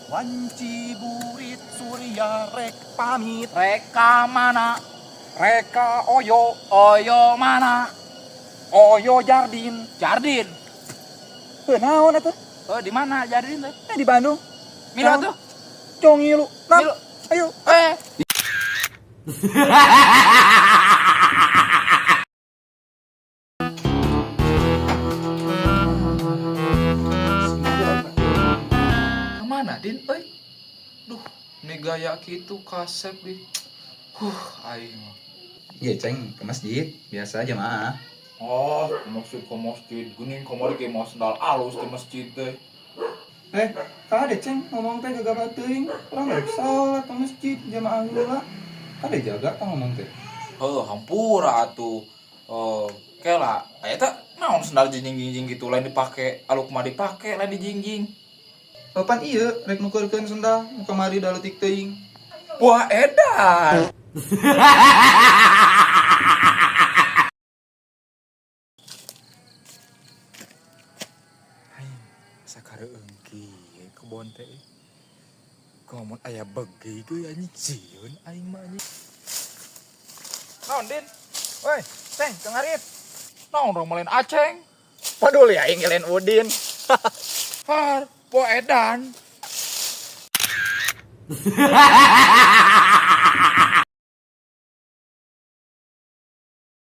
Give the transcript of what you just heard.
Wanci burit surya rek pamit. Reka mana? Reka oyo. Oyo mana? Oyo jardin. Jardin. Naon eta? Oh, di mana Jardin teh? Di Bandung. Milo Naon? tuh. Congi lu. Nah, Milo. ayo. Kemana Din? Duh, ini gaya gitu kasep di. Aing. Iya ceng, ke masjid. Biasa jamaah. Oh, maksud ke masjid. Geuning kamari ge mau sendal alus di masjid teh. Kade ceng ngomong teh gagap teuing. Urang rek salat ke masjid jamaah heula. Kade jaga tah ngomong teh. Hampura atuh. Kela, eta naon sendal jinjing-jinjing gitu lain dipake, aluk mah dipake lain dijingjing. Papan ieu rek nukeurkeun sendal nu kamari da leutik teuing. Wah, edan. Sakareueung kieu kebon teh. Ngomong aya begi ge anjing sieun aing mah anjing. Naon Din? Woi, Ceng, Kang Arif. Naon rong malen aceng? Padahal ya aing ngelen Udin. Har, po edan.